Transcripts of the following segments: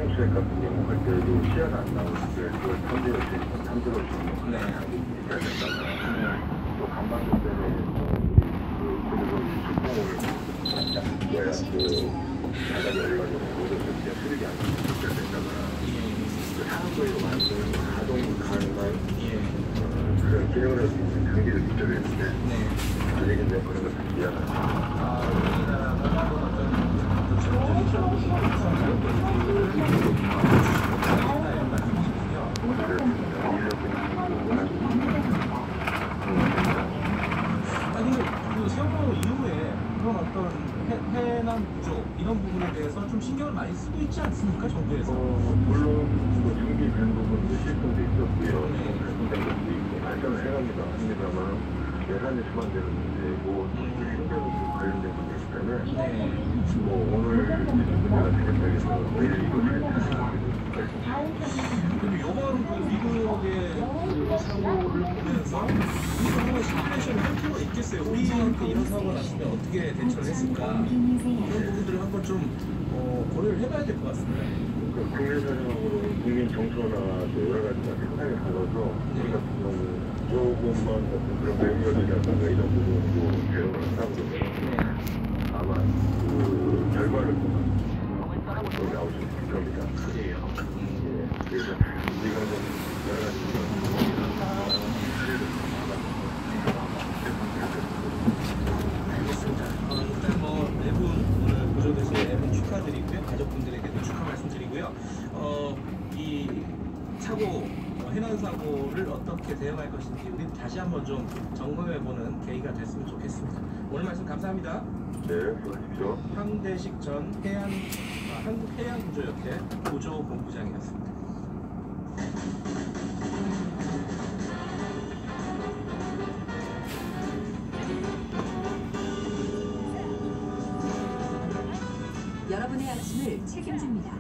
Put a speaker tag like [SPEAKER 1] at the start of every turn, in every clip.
[SPEAKER 1] 총수액 같은 경우 할 때도 시야가 안 나올 때 그걸 탐지할 수 있는 하기 있어야 된다거나 또 간방도 때문에 그리고 축봉을 해야 바닥에 올라가서 모든 때 수리가 안 있어야 된다거나 사람들로 만드는 가동 가능한 그런 기능을 할 수 있는 장비를 있어야 되는데 아직 이제 그런 것을 기약하지.
[SPEAKER 2] 우리나라가 어떤 전적인 아니 그 세월호 이후에 그런 어떤 해난 구조 이런 부분에 대해서 좀 신경을 많이 쓰고 있지 않습니까 정부에서?
[SPEAKER 1] 물론 준비된 부분도 실수도 있었고요. 발전된 것도 있고 발전을 해갑니다. 합니다만 예산이 수반되는 문제고 신경이 관련된 문제이기 때문에 오늘 문제가 생겼다고 해서 내일 이거
[SPEAKER 2] 그럼 이번 그 미국의 그 사고를 보면서 우리도 시뮬레이션을 할 필요가 있겠어요. 우리한테 이런 사고가 났으면 어떻게 대처를 했을까? 그런 부분들을 한번 좀 고려를 해봐야 될 것 같습니다.
[SPEAKER 1] 국민 사정으로 국민 정서나 여러 가지가 상당히 달라서 우리 같은 경우 조금만 같은 그런 매뉴얼이라든가 이런 부분도 배우를 한다 그러면 아마 그 결과를 보면 나올 수 있을 겁니다. 그래요. 그래서 우리가 좀 여러 가지
[SPEAKER 2] 알겠습니다. 일단 뭐 네 분 오늘 구조되신 네 분 축하드리고요. 가족분들에게도 축하 말씀드리고요. 이 사고 해난 사고를 어떻게 대응할 것인지 우리 다시 한번 좀 점검해보는 계기가 됐으면 좋겠습니다. 오늘 말씀 감사합니다.
[SPEAKER 1] 네, 수고하십시오.
[SPEAKER 2] 황대식 전 한국해양구조협회 구조본부장이었습니다.
[SPEAKER 3] 여러분의 아침을 책임집니다.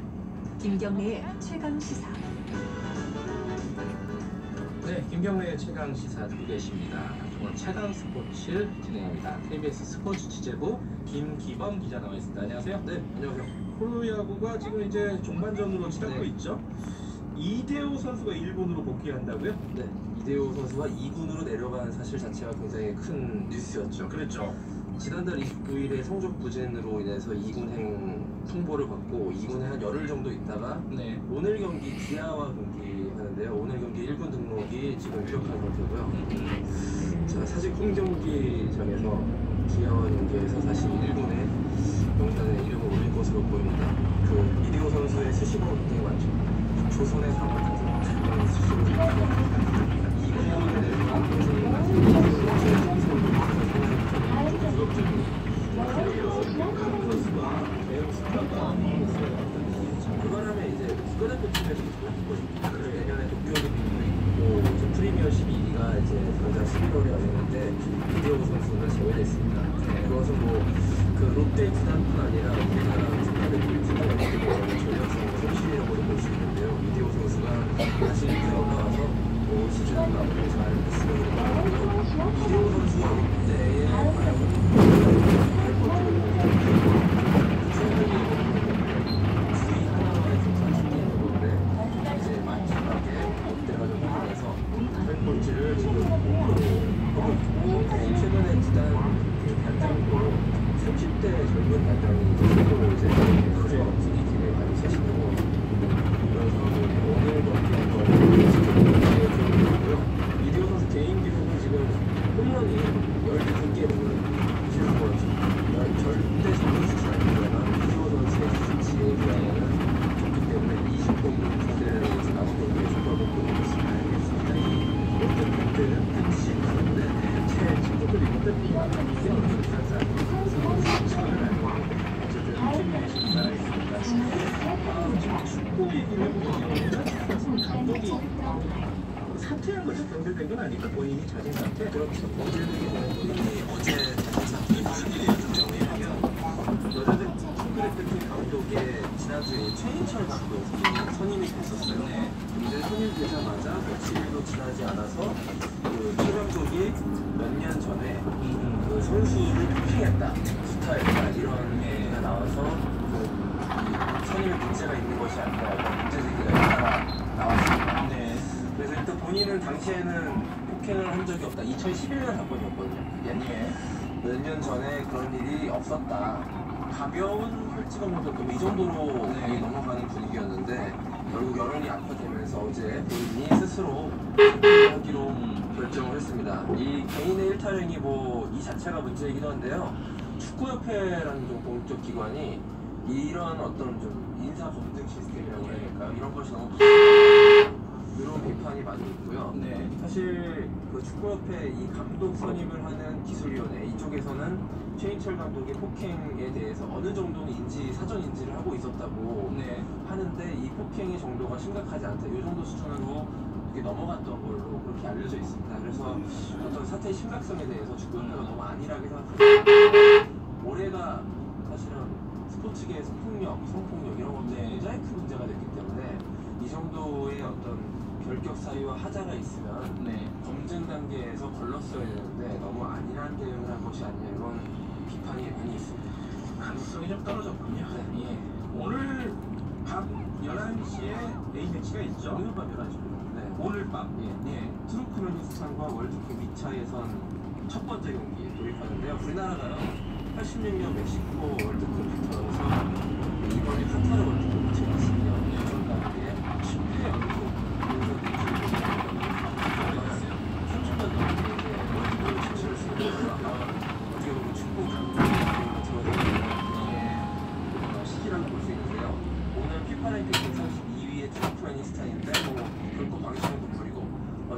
[SPEAKER 3] 김경래의 최강 시사.
[SPEAKER 2] 네, 김경래의 최강 시사 듣고 계십니다. 오늘 최강 스포츠 진행합니다. KBS 스포츠 취재부 김기범 기자 나와 있습니다. 안녕하세요.
[SPEAKER 4] 네, 안녕하세요.
[SPEAKER 2] 프로야구가 지금 이제 종반전으로 치닫고 있죠. 이대호 선수가 일본으로 복귀한다고요?
[SPEAKER 4] 네, 이대호 선수가 2군으로 내려간 사실 자체가 굉장히 큰 뉴스였죠.
[SPEAKER 2] 그렇죠.
[SPEAKER 4] 지난달 29일에 성적 부진으로 인해서 2군행 통보를 받고 2군에 한 열흘 정도 있다가 오늘 경기 기아와 경기하는데요. 오늘 경기 1군 등록이 지금 유력한 상태고요. 자, 사실 홈 경기장에서 기아와 경기에서 사실 1군에 명단에 이름을 올릴 것으로 보입니다. 그 이대호 선수의 수식어 굉장히 많죠. 조선의 사과 같은 그런 수식어를 2군에 내려간 이대호 선수의 그만하면 이제 국가대표팀에서 내년에 도쿄올림픽도 있고 프리미어 12위가 이제 당장 11월에 열리는데 이대호 선수는 제외됐습니다. 그것은 그 롯데 구단뿐 아니라 우리나라 국가대표팀의 전력상 손실이라고 볼 수 있는데요. 이대호 선수가 다시 들어 나와서 시즌 마무리 잘 했으면 하고요. 이대호 선수가 롯데에 를 지금 하고 있고 최근에 구단 단장도 30대 젊은 단장이 이제 그저 분위기를 많이 세시고 그래서 오늘 경기에서 이대호 선수 개인 기록은 지금 홈런이 12개를 기록한 것 같습니다. 절대 적은 수치 아니거나 이대호 선수의 수치에 비하면 좋기 때문에 20홈 무대를 남은 경기에 출발을 보고 있습니다. 롯데는 같이 가는데 제 친구들이 롯데팀이랑 이대호 선수를 어쨌든 팀이 살아있습니다. 지금 축구 얘기를 해보면 감독이 사퇴한 거죠? 경질된 건 아니고 본인이 자진 사퇴? 그렇죠. 경질되기 전에 본인이 어제 자진 사퇴 여자들 축구대표팀 감독에 지난주에 최인철 감독이 선임이 됐었어요. 근데 선임되자마자 며칠도 지나지 않아서 최 감독이 몇 년 전에 그 선수를 피했다, 스타했다 이런 얘기가 나와서 그 본인은 문제가 있는 것이 아니라 문제 제기가 잇따라 나왔습니다.
[SPEAKER 2] 네.
[SPEAKER 4] 그래서 일단 본인은 당시에는 폭행을 한 적이 없다. 2011년 사건이었거든요. 그게 몇 년 전에 그런 일이 없었다. 가벼운 혈증 정도, 이 정도로
[SPEAKER 2] 네.
[SPEAKER 4] 넘어가는 분위기였는데 결국 여론이 악화되면서 어제 본인이 스스로 하기로 결정을 했습니다. 이 개인의 일탈행위 이 자체가 문제이기도 한데요. 축구협회라는 좀 공적 기관이 이런 어떤 좀 인사 검증 시스템이라고 해야 될까요? 이런 것이 너무 이런 비판이 많이 있고요.
[SPEAKER 2] 네.
[SPEAKER 4] 사실 그 축구협회 이 감독 선임을 하는 기술위원회 이쪽에서는 최인철 감독의 폭행에 대해서 어느 정도는 사전 인지를 하고 있었다고
[SPEAKER 2] 네.
[SPEAKER 4] 하는데 이 폭행의 정도가 심각하지 않다. 이 정도 수준으로 이렇게 넘어갔던 걸로 그렇게 알려져 있습니다. 그래서 어떤 사태의 심각성에 대해서 축구협회가 너무 안일하게 생각합니다. 올해가 사실은 스포츠계에서 폭력, 성폭력 이런 것들이 굉장히 큰 문제가 됐기 때문에 이 정도의 어떤 결격 사유와 하자가 있으면 검증 단계에서 걸렀어야 되는데 너무 안일한 대응을 한 것이 아니냐 이런 비판이 많이 있습니다.
[SPEAKER 2] 가능성이 좀 떨어졌군요.
[SPEAKER 4] 네.
[SPEAKER 2] 예. 오늘 밤 11시에 A매치가 있죠.
[SPEAKER 4] 오늘 밤 11시입니다. 네.
[SPEAKER 2] 오늘 밤.
[SPEAKER 4] 예. 투르크메니스탄과 월드컵 2차 예선 첫 번째 경기에 돌입하는데요. 우리나라가요 86년 멕시코 월드컵부터서 이번에 카타르 월드컵 마치고 있습니다. 예선 단계에 10회 연속 어떻게 보면 축구 시기라고 볼 수 있는데요. 오늘 피파 랭킹 132위의 투르크메니스탄인데 결코 방심은 동물이고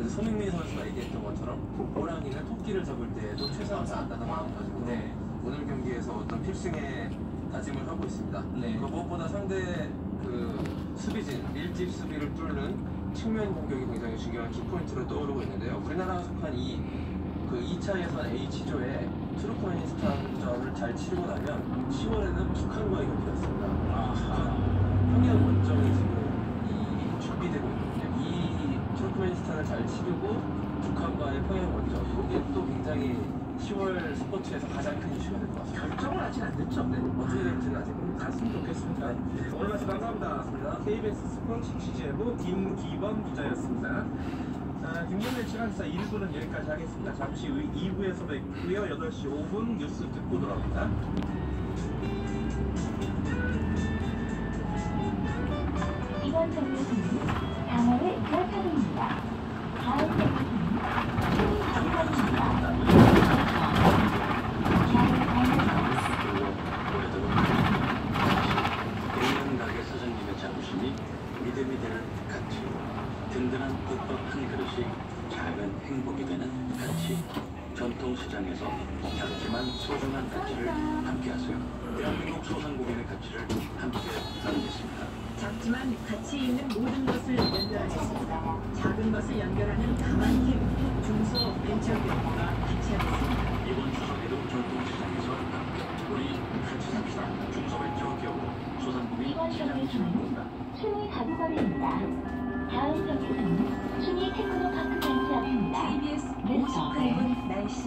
[SPEAKER 4] 손흥민 선수가 얘기했던 것처럼 호랑이는 토끼를 잡을 때에도 최선을 다한다는 마음가짐으로 오늘 경기에서 어떤 필승의 다짐을 하고 있습니다. 무엇보다 상대 수비진 밀집 수비를 뚫는 측면 공격이 굉장히 중요한 키포인트로 떠오르고 있는데요. 우리나라가 속한 2차 예선 H조에 투르크메니스탄전을 잘 치르고 나면 10월에는 북한과의 경기였습니다. 평양 원정이 지금 준비되고 있거든요. 이 투르크메니스탄을 잘 치르고 북한과의 평양 원정 이게 또 굉장히 10월 스포츠에서 가장 큰 이슈가 될 것 같습니다.
[SPEAKER 2] 결정은 아직 안 됐죠?
[SPEAKER 4] 어떻게 될지는 아직 모르겠습니다.
[SPEAKER 2] 갔으면 좋겠습니다. 오늘 말씀 감사합니다. KBS 스포츠 취재부 김기범 기자였습니다. 김경래 시간사 1부는 여기까지 하겠습니다. 잠시 후 2부에서 뵙고요. 8시 5분 뉴스 듣고 돌아옵니다.
[SPEAKER 5] 이번 정류소는 강화의 이어편입니다. 다음 정류소는 신의정입니다.
[SPEAKER 6] 가게 사장님의 자부심이 믿음이 되는 가치, 든든한 국밥 한 그릇이 작은 행복이 되는 가치, 전통시장에서 작지만 소중한 가치를 함께하세요. 대한민국 소상공인의 가치를 함께 나누겠습니다.
[SPEAKER 3] 작지만 가치 있는 모든 것을 연결하겠습니다. 작은 것을 연결하는 강한 힘, 중소벤처기업과 같이 하겠습니다.
[SPEAKER 6] 이번 추석에도 전통시장에서 함께 우리 같이 삽시다. 중소벤처기업 소상공인
[SPEAKER 5] 이번
[SPEAKER 6] 시장
[SPEAKER 5] 정류소는
[SPEAKER 6] 진흥공단.
[SPEAKER 5] 순위 가구거리입니다. 다음 정류소는 순위 테크노파크 벤치 앞입니다.
[SPEAKER 3] KBS 58분 날씨.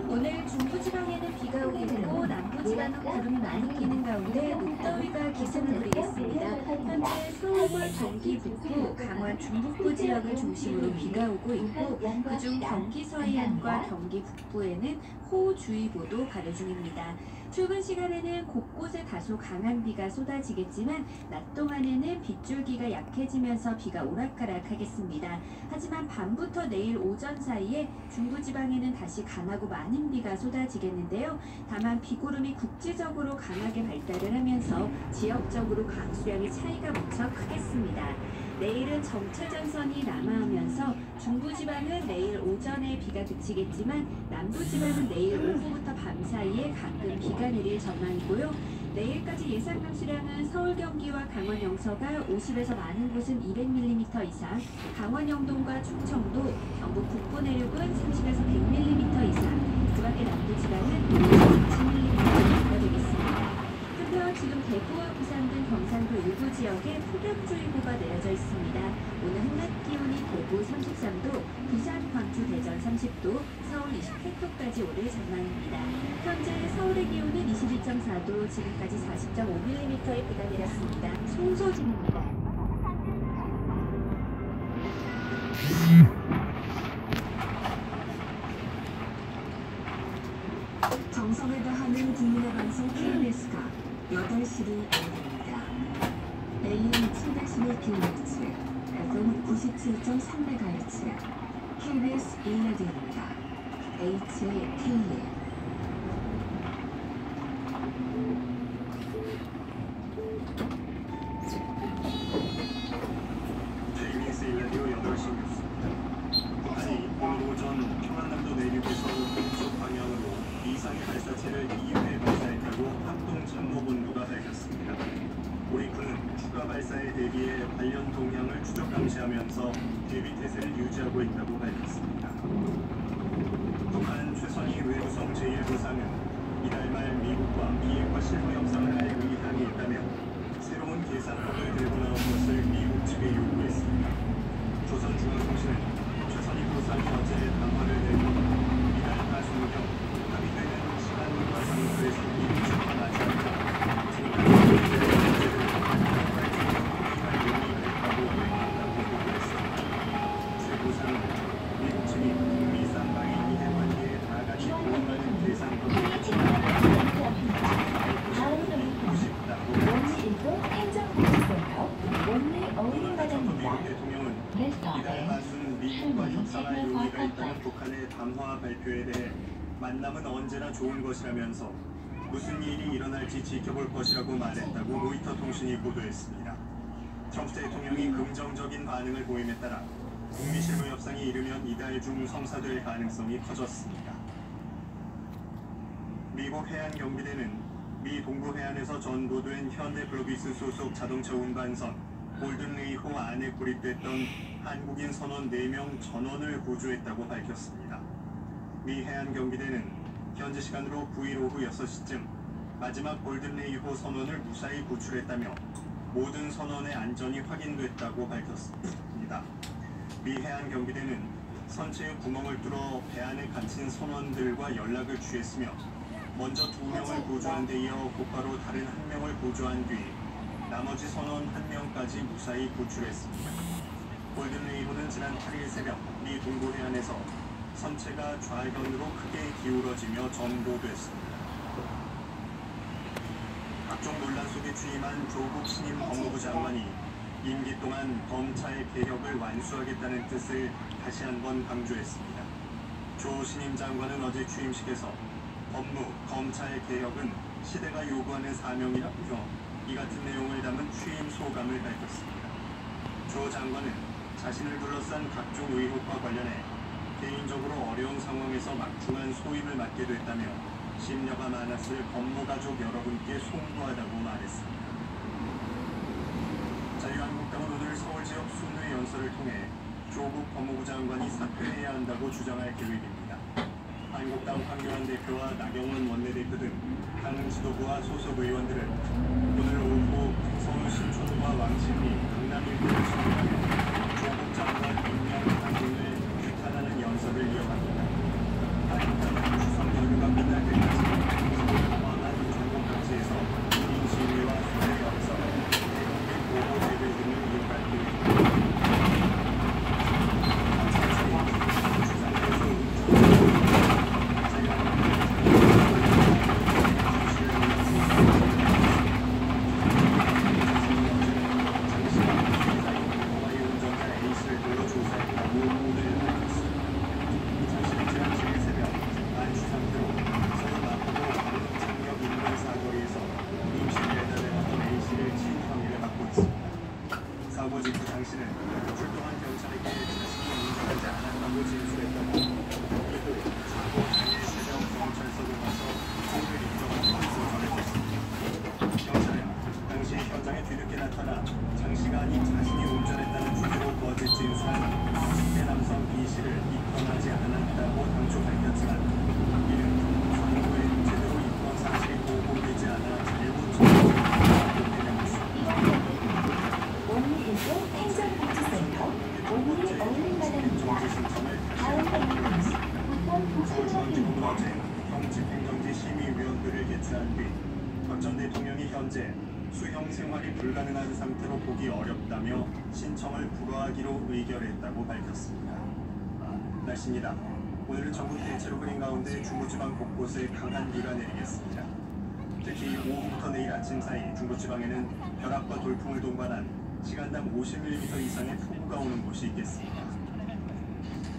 [SPEAKER 3] 오늘 중부지방에는 비가 오겠고 남부지방은 구름이 많이 끼는 가운데 목더위가 기승을 부리겠습니다. 현재 서울, 경기 북부, 강원 중북부 지역을 중심으로 비가 오고 있고 그중 경기 서해안과 경기 북부에는 호우주의보도 발효 중입니다. 출근 시간에는 곳곳에 다소 강한 비가 쏟아지겠지만 낮 동안에는 빗줄기가 약해지면서 비가 오락가락하겠습니다. 하지만 밤부터 내일 오전 사이에 중부지방에는 다시 강하고 많은 비가 쏟아지겠는데요. 다만 비구름이 국지적으로 강하게 발달을 하면서 지역적으로 강수량의 차이가 무척 크겠습니다. 내일은 정체전선이 남하하면서 중부지방은 내일 오전에 비가 그치겠지만 남부지방은 내일 오후부터 밤 사이에 가끔 비가 내릴 전망이고요. 내일까지 예상 강수량은 서울, 경기와 강원 영서가 50에서 많은 곳은 200mm 이상, 강원 영동과 충청도, 경북 북부 내륙은 30에서 100mm 이상, 그 밖에 남부지방은 50mm 이하가 되겠습니다. 한편 지금 대구와 부산 등 경상도 일부 지역에 폭염주의보가 내려져 있습니다. 오늘 한낮 기온이 대구 33도, 부산, 광주, 대전 30도, 서울 28도까지 오를 전망입니다. 현재 서울의 기온은 22.4도, 지금까지 40.5mm의 비가 내렸습니다. 송소진입니다. 정성을 다하는 국민의 방송 KBS가 8시를 알립니다. AM 711kHz, FM 97.3MHz, KBS 1라디오입니다. HKL.
[SPEAKER 1] KBS 1라디오 8시 뉴스입니다. 북한이 오늘 오전 평안남도 내륙에서 동쪽 방향으로 이상의 발사체를 2회 발사했다고 합동참모본부가 밝혔습니다. 우리 군은 추가 발사에 대비해 관련 동향을 추적 감시하면서 대비 태세를 유지하고 있다고 밝혔습니다. 북한 최선희 외무성 제1부상은 이달 말 미국과 비핵화 실무 협상을 할 의향이 있다며 새로운 계산법을 들고 나온 것을 미국 측에 요구했습니다. 조선중앙통신은 최선희 부상이 어제 담화를 내고 이달 하순경 합의되는 시간과 장소에서 미국 측과 맞이하자 미국 측이 북미 쌍방의 이해관계에 다 같이 도움하는 계산법을
[SPEAKER 5] 원리일보 행정복지센터 원리 어린이마당입니다.
[SPEAKER 1] 미국 대통령은 이달 하순 미국과 협상할 용의가 있다는 북한의 담화 발표에 대해 만남은 언제나 좋은 것이라면서 무슨 일이 일어날지 지켜볼 것이라고 말했다고 로이터 통신이 보도했습니다. 트럼프 대통령이 긍정적인 반응을 보임에 따라 북미 실무 협상이 이르면 이달 중 성사될 가능성이 커졌습니다. 미국 해안경비대는 미 동부 해안에서 전도된 현대 블로비스 소속 자동차 운반선 골든레이호 안에 고립됐던 한국인 선원 4명 전원을 구조했다고 밝혔습니다. 미 해안경비대는 현지 시간으로 9일 오후 6시쯤 마지막 골든레이호 선원을 무사히 구출했다며 모든 선원의 안전이 확인됐다고 밝혔습니다. 미 해안경비대는 선체에 구멍을 뚫어 배 안에 갇힌 선원들과 연락을 취했으며 먼저 2명을 구조한 데 이어 곧바로 다른 1명을 구조한 뒤 나머지 선원 1명까지 무사히 구출했습니다. 골든레이호는 지난 8일 새벽 미 동부 해안에서 선체가 좌변으로 크게 기울어지며 전도됐습니다. 각종 논란 속에 취임한 조국 신임 법무부 장관이 임기 동안 검찰 개혁을 완수하겠다는 뜻을 다시 한번 강조했습니다. 조 신임 장관은 어제 취임식에서 법무, 검찰 개혁은 시대가 요구하는 사명이라며 이 같은 내용을 담은 취임 소감을 밝혔습니다. 조 장관은 자신을 둘러싼 각종 의혹과 관련해 개인적으로 어려운 상황에서 막중한 소임을 맡게 됐다며 심려가 많았을 법무가족 여러분께 송구하다고 말했습니다. 자유한국당은 오늘 서울 지역 순회 연설을 통해 조국 법무부 장관이 사퇴해야 한다고 주장할 계획입니다. 한국당 황교안 대표와 나경원 원내대표 등 당 지도부와 소속 의원들은 오늘 오후 서울 신촌과 왕십리, 강남 일부를 진행하며 조국 장관 임명 강행을 규탄하는 연설을 이어갑니다. 한국당은 추석 연휴가 끝날 때까지 서울 포함한 전국 각지에서 1인 시위와 수요에 앞서 대국민 보호 대회 등을 이어갈 계획입니다. 사고 직후 당신은 출동한 경찰에게 자신이 운전하지 않았다고 진술했다고 그리고 사고 당일 새벽 경찰서로 가서 사고를 인정한 것으로 전해졌습니다. 경찰은 당시 현장에 뒤늦게 나타나 장 씨가 아닌 자신이 운전했다는 주제로 거짓 진술한 10대 남성 B 씨를 입건하지 않았다고 당초 밝혔지만 이는 선고에 제대로 입건 사실이 보고되지 않아 잘못 전해졌습니다.
[SPEAKER 7] 수형 생활이 불가능한 상태로 보기 어렵다며 신청을 불허하기로 의결했다고 밝혔습니다. 날씨입니다. 오늘은 전국 대체로 흐린 가운데 중부지방 곳곳에 강한 비가 내리겠습니다. 특히 오후부터 내일 아침 사이 중부지방에는 벼락과 돌풍을 동반한 시간당 50mm 이상의 폭우가 오는 곳이 있겠습니다.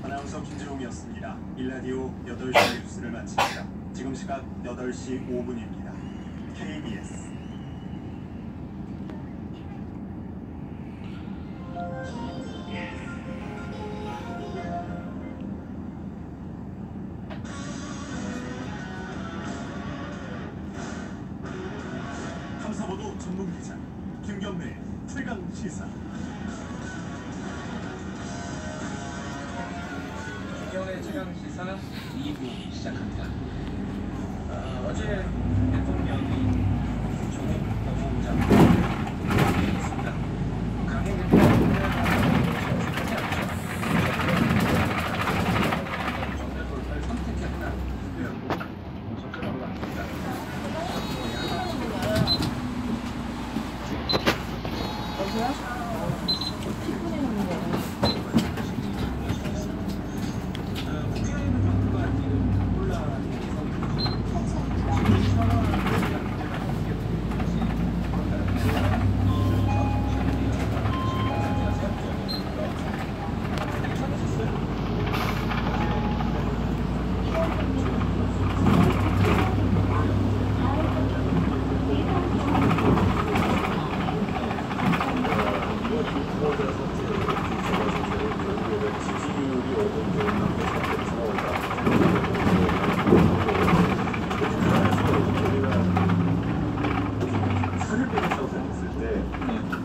[SPEAKER 7] 아나운서 김재홍이었습니다. 일라디오 8시 뉴스를 마칩니다. 지금 시각 8시 5분입니다. KBS 탐사보도 전문 기자 김경래 최강 시사.
[SPEAKER 2] 김경래 최강 시사 2부 시작합니다. 어제 대통령이 조국 법무장관을 했습니다. 강행 대통령은 하지 않죠. 정면 돌파를 선택했다. 적절한 것 같습니다.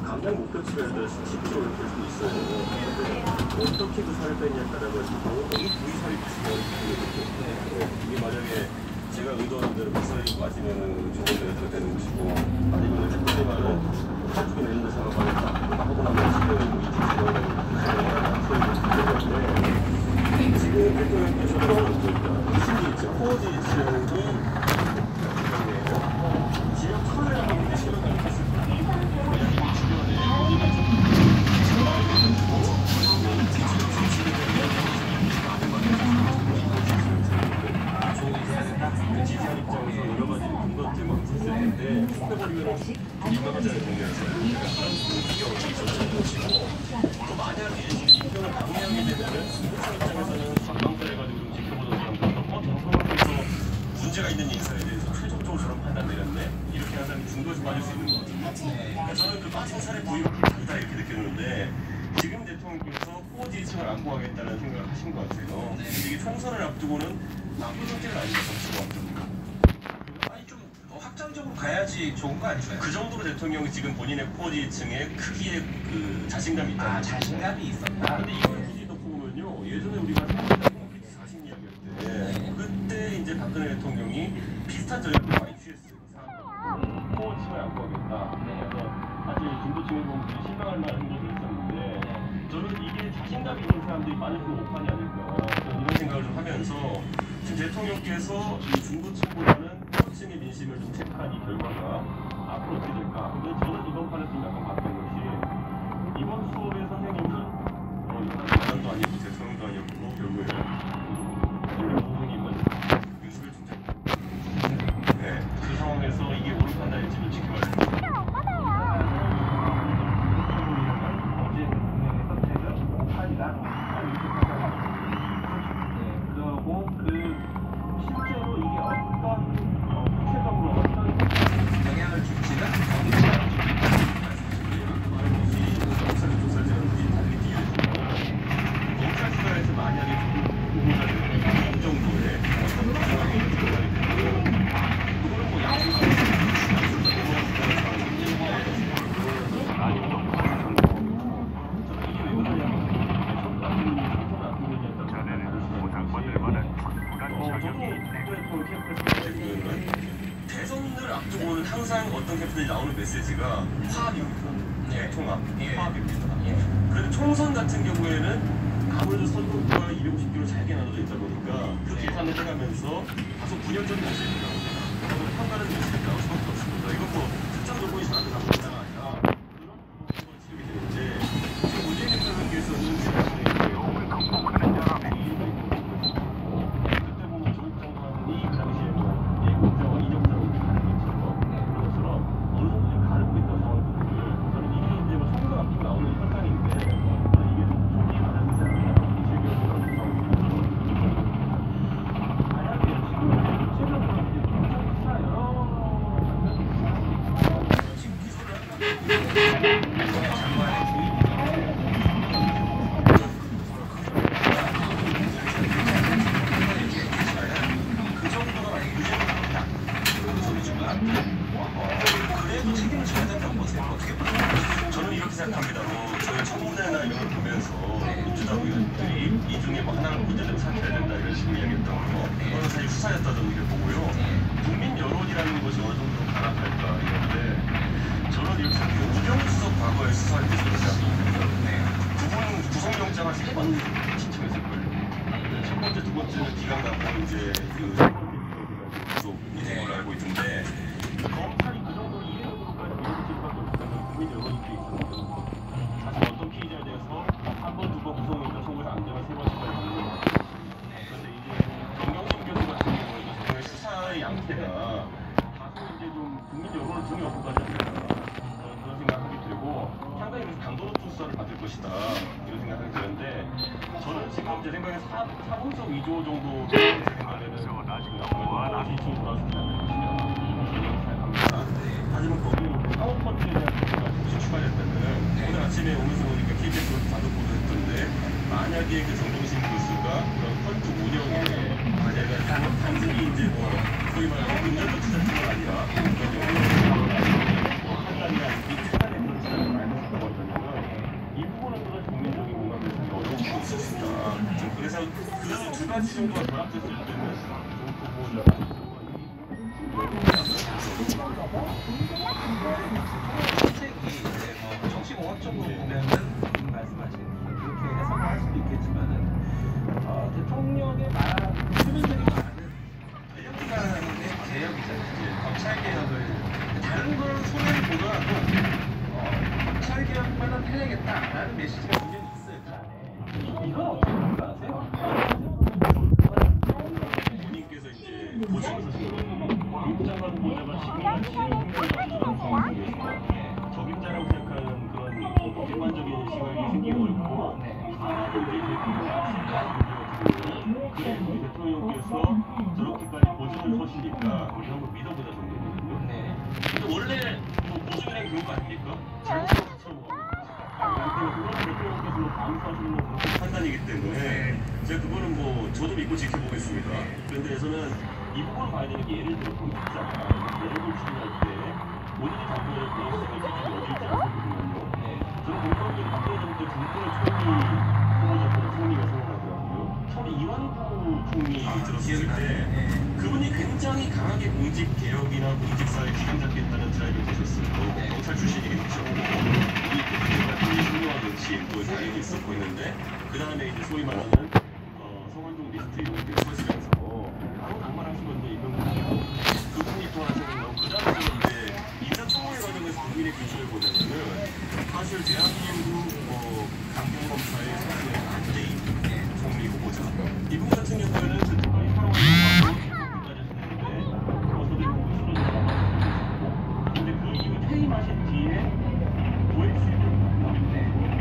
[SPEAKER 1] 감량 목표치가 10kg를 뺄 수 있어요. 어떻게 그 살을 빼냐에 따라가지고 어느 부위 살이 빠지면 이게 만약에 제가 의도하는 대로 그 살이 빠지면 저걸 내가 되는 것이고 아니면 그때 말은 팔뚝에 내는 걸 생각하겠다 하고 나면 지금 대통령께서도 이신지 코어지 지형이 지역 카메라가 있는 시간을 했습니다. 지지한 입장에서 여러 가지 근거점을 있을 텐데 해버리면 이만하잖아요. 또 만약에 지평을 강행하게 되면은 중국청 입장에서는 관광자를 가지고 좀 지켜보던 사람들도 정상학에서 문제가 있는 인사에 대해서 최종적으로 저런 판단 내렸네 이렇게 하는 사람이 중도에서 빠질 수 있는 것 같아요. 그러니까 저는 그 빠진 살의 부위가 다르다 이렇게 느꼈는데 지금 대통령께서 코어지 2층을 안고하겠다는 생각을 하신 것 같아요. 이게 총선을 앞두고는 나쁜 선택은 아닌가 정치가 아니 좀 확장적으로 가야지 좋은 거 아닌가요? 그 정도로 대통령이 지금 본인의 코어지 2층의 크기에 그 자신감이 있다. 자신감이 있었다. 근데 이걸 굳이 놓고 보면요 예전에 우리가 40 이야기할 때 그때 이제 박근혜 대통령이 비슷한 전략을 많이 취했어요. 코어 2층을 안고하겠다. 그래서 사실 중도층의 분들이 실망할 만한 행동을 했었는데 저는 이게 자신감이 있는 사람들이 많을 수 오판이 아닐까 이런 생각을 좀 하면서 지금 대통령께서 이 중도층보다는 코어층의 민심을 좀 체크한 이 결과가 앞으로 어떻게 될까? 근데 저는 이번 판에서 좀 약간 바뀐 것이 이번 수업의 선생님은 이사도 아니고 대통령도 아니었고 결국에 선생님은 윤석열 총장 그 상황에서 이게 옳은 판단일지를 지켜봐야 됩니다. 그리고 그 실제로 이게 어떤 구체적으로 어떤 영향을 줄지는 검찰 조사자들이 달리 뛰어있고 검찰 수사에서 만약에 후보자들이 이 정도의 어떤 상황이 들어가게 되면 그거는 뭐 양심하고 대선을 앞두고는 항상 어떤 캠프들이 나오는 메시지가 화합입니다. 통합, 화합입니다. 그런데 총선 같은 경우에는 아무래도 선거구가 250km 잘게 나눠져 있다 보니까 그 계산을 해가면서 다소 분열적인 메시지가 나옵니다. 평가는 메시지가 나올 수밖에 없습니다. 이건 뭐 특정 조건이 잘하는
[SPEAKER 8] 시작합니다. 저희 청문회나 이런 걸 보면서 민주당 의원들이 이 중에 뭐 하나를 문제점 삼켜야 된다 이런 식으로 이야기했던 거, 그거는 사실 수사였다고 이렇게 보고요. 국민 여론이라는 것이 어느 정도 강압할까 이런데 저는 이렇게 생각해요. 우병수석 과거에 수사할 때 저는 생각합니다. 그분 구속영장을 3번 신청했을걸요. 첫 번째, 두 번째는 기각 나고 이제 그 세 번째 기각이 구속인 걸로 알고 있던데 검찰이 그 정도로 이해적으로까지 밀어붙일 수밖에 없다면 국민 여론이 돼 있었죠. 사실 어떤 피의자에 대해서 한 번, 두 번 구속영장 청구해서 안 되면 세 번째까지 가는 거 맞죠. 그런데 이제 정경심 교수 같은 경우는 정말 수사의 양태가 다소 이제 좀 국민 여론을 등에 업고 가지 않을까 그런 생각하게 되고 상당히 강도 높은 수사를 받을 것이다 이런 생각이 드는데 저는 지금 제 생각에 사본성 위조 정도 제 생각에는 아마 지층 돌아서지 않을 것이냐 생각합니다. 하지만 거기에 사업 펀드에 대한 문제가 혹시 추가됐다면 오늘 아침에 오면서 보니까 KBS로 단독 보도했던데 만약에 그 정동신 교수가 그런 펀드 운영에 내가 단순히 이제 뭐 소위 말하는 금전적 투자팀이 아니라 판단이나 이 차단의 그런 지장을 많이 했었거든요. 이 부분은 또다시 국민적인 공감을 하기 어려운 부분이 있습니다. 그래서 그 두 가지 정도가 결합됐을 때는 좀 후보자가
[SPEAKER 2] 정책이 이제 뭐 정치공학적으로 보면은 지금 말씀하신 그렇게 해석을 할 수도 있겠지만은 대통령의 표면적인 말은 권력기관의 개혁이잖아요. 검찰 개혁을 다른 걸 손해를 보더라도 검찰 개혁만은 해야겠다라는 메시지가 분명히 있어요. 그 안에. 이건 어떻게 평가하세요?
[SPEAKER 8] 본인께서 이제 보증장관 후보자가 지금같이 행정을 상황에서 적임자라고 생각하는 그런 객관적인 시각이 생기기 어렵고 하나도 이제 그래 우리 대통령께서 저렇게까지 보증을 서시니까 우리 한번 믿어보자 정도거든요. 근데 원래 뭐 보증이라는 그런 거 아닙니까? 잘못하면 같이 그거는 대통령께서 뭐 감수하시는 건 그런 판단이기 때문에 제가 그거는 뭐 저도 믿고 지켜보겠습니다. 그런데 저는 이 부분을 봐야 되는 게 예를 들어 공직자가 예를 추진할 때 본인이 담당할 때 시작을 기준이 어디 있지 않거든요. 저는 공무원들이 박근혜 정부 때 군권을 총리 후보자 총리가 생각나더라고요. 처음에 이완구 총리 들었을 때 그분이 굉장히 강하게 공직 개혁이나 공직사회 기강 잡겠다는 드라이브를 되셨어요. 경찰 출신이겠죠. 이 그분들과 훌륭한 정치인 또 당연히 있었고 있는데 그 다음에 이제 소위 말하는 성완종 리스트 이런 게 서시면서 바로 낙마하시는데 이병헌이고 그분이 또 하시는 그 다음에 이제 인사청문회 과정에서 국민의 기준을 보자면은 사실 대한민국 강경검사의 사람의 안재인 총리 후보자 이분 같은 경우에는 특별히 사랑을 하고 국가를 했는데 어서들 보고 쓰러져 근데 그 이후 퇴임하신 뒤에 도액 수입을 받았는데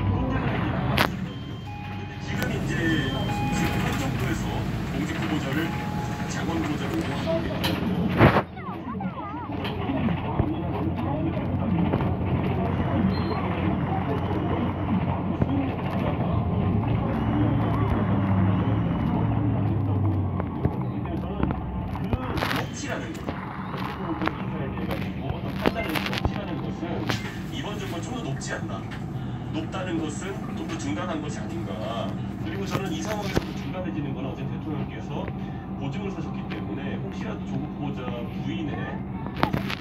[SPEAKER 8] 그것 때문에 이제 나왔거든요. 근데 지금 이제 현 정부에서 공직 후보자를 장관 후보자로 임명하는데 법치라는 것, 인사에 대해 가지고 어떤 판단을 법치라는 것은 이번 정부는 좀 더 높지 않나. 높다는 것은 좀 더 중단한 것이 아닌가. 그리고 저는 이 상황에서도 중단해지는 건 어제 대통령께서 보증을 서셨기 때문에 혹시라도 조국 후보자 부인의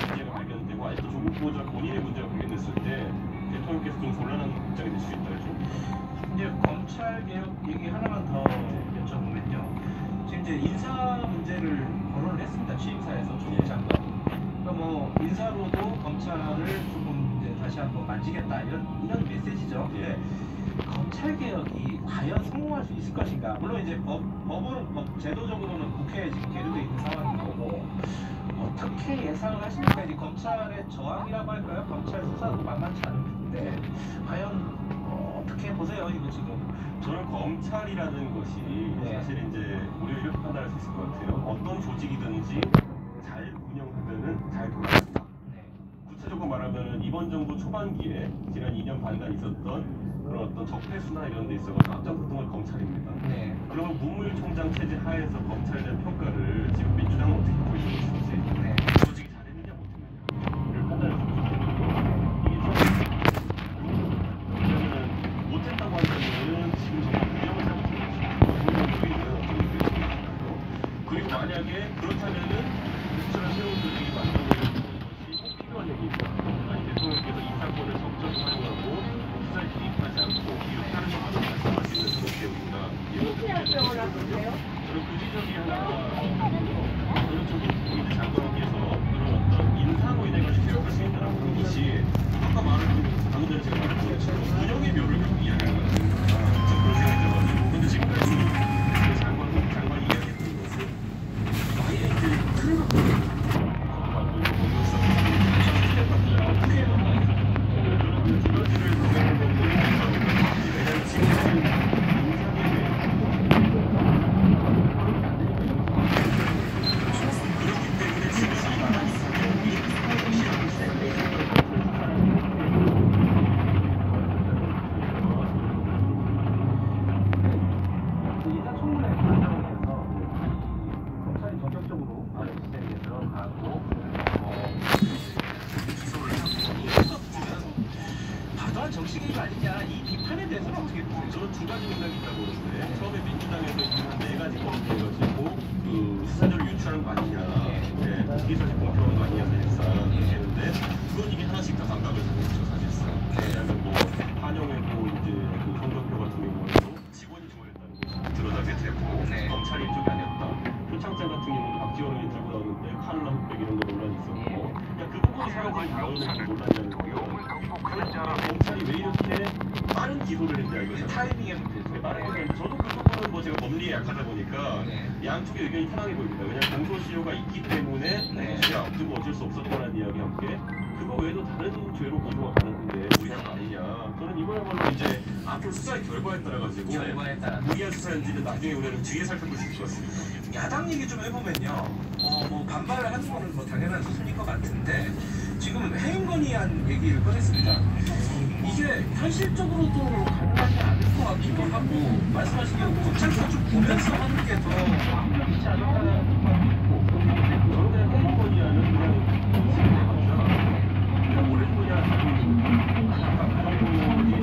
[SPEAKER 8] 문제가 발견되고 아직도 조국 후보자 본인의 문제가 발견됐을 때 대통령께서 좀 곤란한 입장이 될 수 있다 해죠.
[SPEAKER 2] 이제 검찰 개혁 얘기 하나만 더 여쭤보면요. 지금 이제 인사 문제를 거론을 했습니다. 취임사에서 조국 장관. 그러니까 뭐 인사로도 검찰을 조금 이제 다시 한번 만지겠다 이런 메시지죠. 근데 검찰 개혁이 과연 성공할 수 있을 것인가? 물론 이제 법은 제도적으로는 국회에 지금 계류돼 있는 상황인 거고 어떻게 예상을 하십니까? 이제 검찰의 저항이라고 할까요? 검찰 수사도 만만치 않은데 과연 어떻게 보세요 이거 지금?
[SPEAKER 8] 저는 검찰이라는 것이 사실 이제 우리가 이렇게 판단할 수 있을 것 같아요. 어떤 조직이든지 잘 운영하면은 잘 돌아간다. 구체적으로 말하면은 이번 정부 초반기에 지난 2년 반간 있었던 그런 어떤 적폐수나 이런 데 있어서 앞장섰던 건 검찰입니다. 그러면 문무일총장 체제 하에서 검찰에 대한 평가를 지금 민주당은 어떻게 하고 있는 것인지 조직이 잘했느냐 못했느냐를 판단할 수 있는 이게
[SPEAKER 2] 이상한 정치개입 아니냐 이 비판에 대해서는 어떻게 보세요?
[SPEAKER 8] 저는 두 가지 생각이 있다고 보는데 처음에 민주당에서 한 네 가지 건을 해가지고 그 수사자를 유출한 거 아니냐, 이게 사실 공평한 거 아니냐 사실상 했는데 그건 이게 하나씩 다 감각을 잡았죠 사실상. 왜냐하면 뭐 한영회고 이제 그 성적표 같은 경우에도 직원이 조회했다는 것이 드러나게 되고 검찰이 이쪽이 아니었다. 표창장 같은 경우도 박지원이 들고 나오는데 칼라 흑백 이런 거 논란이 있었고, 그 부분이 사람들이 다루는 논란이라는 거예요. 검찰이 왜 이렇게 빠른 기소를 했냐 이거죠.
[SPEAKER 2] 타이밍에 문제죠.
[SPEAKER 8] 빠른 기소를 저도 그 부분은 뭐 제가 법리에 약하다 보니까 양쪽의 의견이 타당해 보입니다. 왜냐하면 공소시효가 있기 때문에 공소시효 앞두고 어쩔 수 없었던 거라는 이야기와 함께 그거 외에도 다른 죄로 기소가 가능한데 우리가 아니냐. 저는 이거야말로 이제 앞으로 수사의 결과에 따라 가지고 무리한 수사인지는 나중에 우리는 뒤에 살펴볼 수 있을 것 같습니다.
[SPEAKER 2] 야당 얘기 좀 해보면요. 뭐 반발을 하는 거는 뭐 당연한 수순일 것 같은데 지금 해임 건의안 얘기를 꺼냈습니다. 이게 현실적으로도 가능하지 않을 것 같기도 하고 말씀하신 대로 검찰에서 좀 보면서 하는 게 더 좋지 않을까라는 생각이 있고
[SPEAKER 8] 저는 그냥 해임 건의안은 그냥 오랜 건의안 아까 그 정도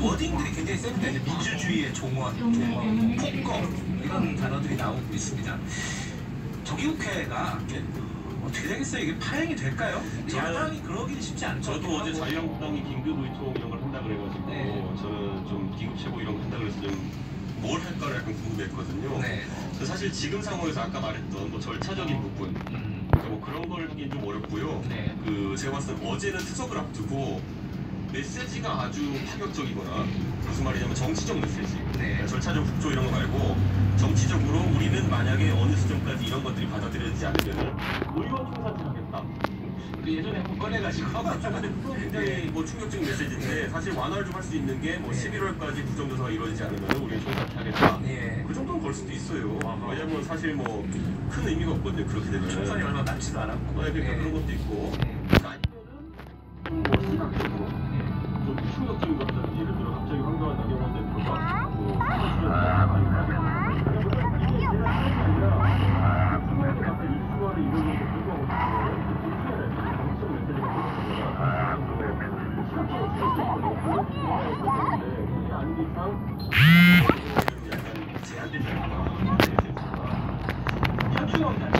[SPEAKER 2] 워딩들이 굉장히 셉니다. 이제 민주주의의 종원, 폭거 이런 단어들이 나오고 있습니다. 정기국회가 어떻게 되겠어요? 이게 파행이 될까요? 야당이 그러기는 쉽지 않죠.
[SPEAKER 8] 저도 어제 자유한국당이 긴급 의총 이런 걸 한다 그래가지고 저는 좀 기급 체고 이런 거 한다 그래서 좀 뭘 할까를 약간 궁금했거든요. 그래서 사실 지금 상황에서 아까 말했던 뭐 절차적인 부분 그러니까 뭐 그런 걸 하긴 좀 어렵고요. 그 제가 봤을 때 어제는 특석을 앞두고 메시지가 아주 파격적이거나 무슨 말이냐면 정치적 메시지 절차적 국조 이런 거 말고 정치적으로 우리는 만약에 어느 시점까지 이런 것들이 받아들여지지 않으면 의원 총사퇴 하겠다.
[SPEAKER 2] 예전에 한번 꺼내가지고
[SPEAKER 8] 그거 굉장히 뭐 충격적인 메시지인데 사실 완화를 좀 할 수 있는 게 뭐 11월까지 국정조사가 이루어지지 않으면 우리는 총사퇴하겠다. 그 정도는 걸 수도 있어요. 왜냐면 사실 뭐 큰 의미가 없거든요. 그렇게 되면
[SPEAKER 2] 총선이 얼마 남지도 않았고
[SPEAKER 8] 그러니까 그런 것도 있고 아니면은 뭐 시각적으로 좀 충격적인 것들 예를 들어 갑자기 황교안 나경원 대표가 뭐 사전 출연을 이게 제가 하는 게 아니라 추가에 가서 이슈화를 이루는 게 불구하고 정치적 메시지가 그게 아닌 이상 약간 제한되지 않을까 현충합니다.